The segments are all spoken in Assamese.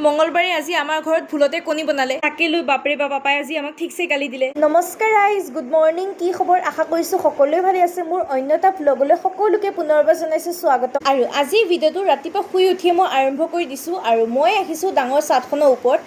মঙ্গলবাৰে আজি আমাৰ ঘৰত ভুলতে কণী বনালে তাকে লৈ বাপৰে বা পাপাই আজি আমাক ঠিকছে গালি দিলে। নমস্কাৰ গাইজ, গুড মৰ্ণিং। কি খবৰ? আশা কৰিছোঁ সকলোৱে ভালে আছে। মোৰ অন্য এটা ভ্লগলৈ সকলোকে পুনৰবাৰ জনাইছোঁ স্বাগতম। আৰু আজি ভিডিঅ'টো ৰাতিপুৱা শুই উঠিয়ে মই আৰম্ভ কৰি দিছোঁ আৰু মই আহিছোঁ ডাঙৰ চাটখনৰ ওপৰত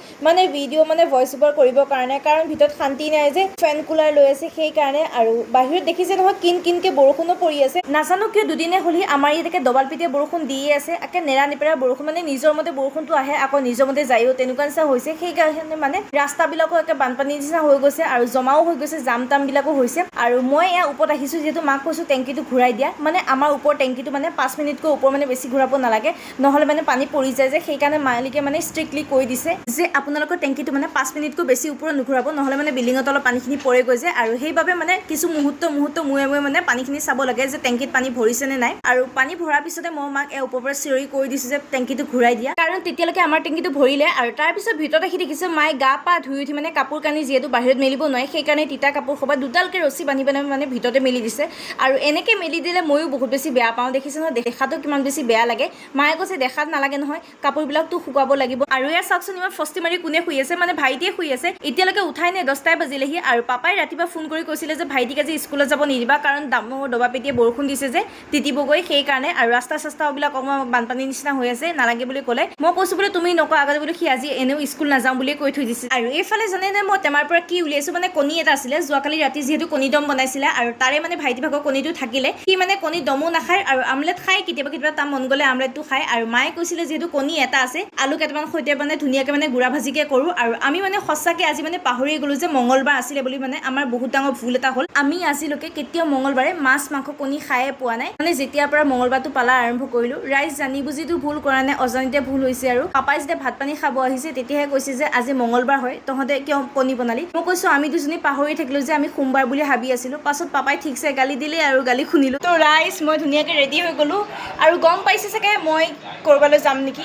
ভিডিঅ' ভইচ অভাৰ কৰিবৰ কাৰণে, কাৰণ ভিতৰত শান্তি নাই যে ফেন কুলাৰ লৈ আছে সেইকাৰণে। আৰু বাহিৰত দেখিছে নহয় কিন কিনকৈ বৰষুণো পৰি আছে। নাজানো কিয় দুদিনে হ'লে আমাৰ ইয়াতে দবাল পিটিয়ে বৰষুণ দিয়ে আছে, একে নেৰা নেপেৰা বৰষুণ, নিজৰ মতে বৰষুণটো আহে আকৌ নিজৰ মতে যায়ও, তেনেকুৱা নিচিনা হৈছে। সেইকাৰণে ৰাস্তাবিলাকো একে বানপানীৰ নিচিনা হৈ গৈছে আৰু জমাও হৈ গৈছে, জাম তামবিলাকো হৈছে। আৰু মই এয়া ওপৰত আহিছোঁ যিহেতু মাক কৈছোঁ টেংকিটো ঘূৰাই দিয়া, আমাৰ ওপৰৰ টেংকিটো 5 মিনিটকৈ ওপৰ বেছি ঘূৰাব নালাগে, নহ'লে পানী পৰি যায় যে। সেইকাৰণে মালিকে ষ্ট্ৰিক্টলি কৈ দিছে যে আপোনালোকৰ টেংকিটো 5 মিনিটকৈ বেছি ওপৰত নুঘূৰাব, নহ'লে বেলিঙৰ তলত পানীখিনি পৰেগৈ যে। আৰু সেইবাবে কিছু মুহূৰ্ত মূৰে মূৰে পানীখিনি চাব লাগে যে টেংকিত পানী ভৰিছে নে নাই। আৰু পানী ভৰাৰ পিছতে মই মাক ওপৰৰ পৰা চিঞৰি কৈ দিছোঁ যে টেংকিটো ঘূৰাই দিয়া, কাৰণ তেতিয়ালৈকে আমাৰ টেংকিটো ভৰিলে। আৰু তাৰপিছত ভিতৰত আহি দেখিছে মায়ে গা পা ধুই উঠি কাপোৰ কানি যিহেতু বাহিৰত মেলিব নোৱাৰে, সেইকাৰণে তিতা কাপোৰ সবা দুডালকৈ ৰছী বান্ধি ভিতৰতে মেলি দিছে। আৰু এনেকৈ মেলি দিলে ময়ো বহুত বেছি বেয়া পাওঁ, দেখিছে নহয় দেখাটো কিমান বেছি বেয়া লাগে। মায়ে কৈছে দেখাত নালাগে নহয়, কাপোৰবিলাকতো শুকাব লাগিব। আৰু ইয়াৰ চাওকচোন ইমান ফষ্টি মাৰি কোনে শুই আছে, ভাইটিয়ে শুই আছে, এতিয়ালৈকে উঠাই নাই, 10টাই বাজিলেহি। আৰু পাপাই ৰাতিপুৱা ফোন কৰি কৈছিলে যে ভাইটিক আজি স্কুলত যাব নিদিবা, কাৰণ ডাঙৰ দবা পেটিয়ে বৰষুণ দিছে যে তিতিবগৈ, সেইকাৰণে। আৰু ৰাস্তাবিলাক অকণমান বানপানীৰ নিচিনা হৈ আছে, নালাগে বুলি ক'লে। মই কৈছোঁ বোলে তুমি নকওঁ আগতে বোলো, সি আজি এনেও স্কুল নাযাওঁ বুলিয়ে কৈ থৈ দিছে। আৰু এইফালে জানেনে মই টেমাৰ পৰা কি উলিয়াইছোঁ, কণী এটা আছিলে, যোৱাকালি ৰাতি যিহেতু কণী দম বনাইছিলে আৰু তাৰে ভাইটি ভাগৰ কণীটো থাকিলে, সি কণী দমো নাখায় আৰু আমলেট খায়, কেতিয়াবা তাৰ মন গ'লে আমলেটটো খায়। আৰু মায়ে কৈছিলে যিহেতু কণী এটা আছে, আলু কেইটামান সৈতে ধুনীয়াকৈ গুড়া ভাজিকৈ কৰোঁ। আৰু আমি সঁচাকৈ আজি পাহৰিয়ে গ'লোঁ যে মঙ্গলবাৰ আছিলে বুলি। আমাৰ বহুত ডাঙৰ ভুল এটা হ'ল, আমি আজিলৈকে কেতিয়াও মঙ্গলবাৰে মাছ মাংস কণী খায়ে পোৱা নাই, যেতিয়াৰ পৰা মঙ্গলবাৰটো পালা আৰম্ভ কৰিলোঁ। ৰাইজ জানি বুজিতো ভুল কৰা নাই, অজানিতে ভুল হৈছে। আৰু পাপাই যেতিয়া ভাত পানী খাব আহিছে তেতিয়াহে কৈছে যে আজি মঙ্গলবাৰ হয়, তহঁতে কিয় কণী বনালি। মই কৈছোঁ আমি দুজনী পাহৰি থাকিলোঁ যে আমি সোমবাৰ বুলি ভাবি আছিলোঁ। পাছত পাপাই ঠিকছে গালি দিলে আৰু গালি শুনিলোঁ। তো ৰাইজ মই ধুনীয়াকৈ ৰেডি হৈ গ'লোঁ আৰু গম পাইছে চাগে মই ক'ৰবালৈ যাম নেকি,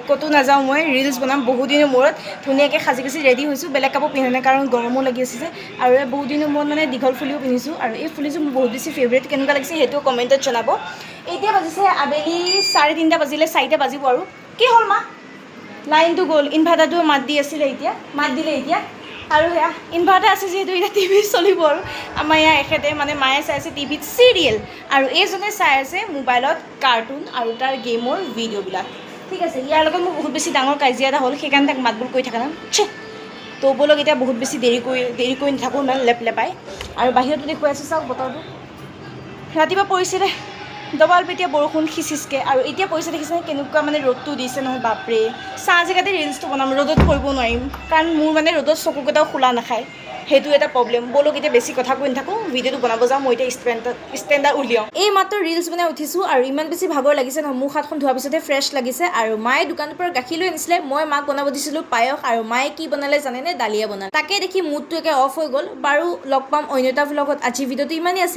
ক'তো নাযাওঁ, মই ৰিলচ বনাম বহুত দিনৰ মূৰত। ধুনীয়াকৈ সাজি কাচি ৰেডি হৈছোঁ, বেলেগ কাপোৰ পিন্ধা নাই কাৰণ গৰমো লাগি আছে যে। আৰু বহুত দিনৰ মূৰত দীঘল ফুলিও পিন্ধিছোঁ, আৰু এই ফুলিযোৰ মোৰ বহুত বেছি ফেভৰেট। কেনেকুৱা লাগিছে সেইটো কমেণ্টত জনাব। এতিয়া বাজিছে আবেলি 3:30 বাজিলে, 4টা বাজিব। আৰু কি হ'ল মা, লাইনটো গ'ল, ইনভাৰ্টাৰটো মাত দিলে এতিয়া। আৰু সেয়া ইনভাৰ্টাৰ আছে যিহেতু এতিয়া টিভি চলিব। আৰু আমাৰ ইয়াৰ এখেতে মায়ে চাই আছে টিভিত চিৰিয়েল, আৰু এইজনে চাই আছে মোবাইলত কাৰ্টুন আৰু তাৰ গেমৰ ভিডিঅ'বিলাক। ঠিক আছে, ইয়াৰ লগত মোৰ বহুত বেছি ডাঙৰ কাজিয়া এটা হ'ল, সেইকাৰণে তাক মাতবোল কৰি থকা নাই। তো ব'লক এতিয়া বহুত বেছি দেৰি কৰি নাথাকোঁ, ইমান লেপাই। আৰু বাহিৰতো দেখুৱাই আছোঁ, চাওক বতৰটো ৰাতিপুৱা পৰিছিলে দবাল পেটীয়া বৰষুণ খিচিচকৈ, আৰু এতিয়া পৰিছে দেখিছে কেনেকুৱা ৰ'দটো দিছে নহয়, বাপৰে। চাহ জেগাতে ৰিলচটো বনাম, ৰ'দত কৰিব নোৱাৰিম, কাৰণ মোৰ ৰ'দত চকুকেইটাও খোলা নাখায়, সেইটো এটা প্ৰব্লেম। ব'লক এতিয়া বেছি কথা কৈ নাথাকোঁ, ভিডিঅ'টো বনাব যাওঁ। মই এতিয়া ষ্টেণ্ডাৰ উলিয়াওঁ। এই মাত্ৰ ৰিলচ বনাই উঠিছোঁ আৰু ইমান বেছি ভাগৰ লাগিছে নহয়, মুখ হাতখন ধোৱাৰ পিছতে ফ্ৰেছ লাগিছে। আৰু মায়ে দোকানৰ পৰা গাখীৰ লৈ আনিছিলে, মই মাক বনাব দিছিলোঁ পায়স, আৰু মায়ে কি বনালে জানেনে, দালিয়া বনালে। তাকে দেখি মুডটো একে অফ হৈ গ'ল। বাৰু লগ পাম অন্য এটা ভ্লগত, আজি ভিডিঅ'টো ইমানেই আছিল।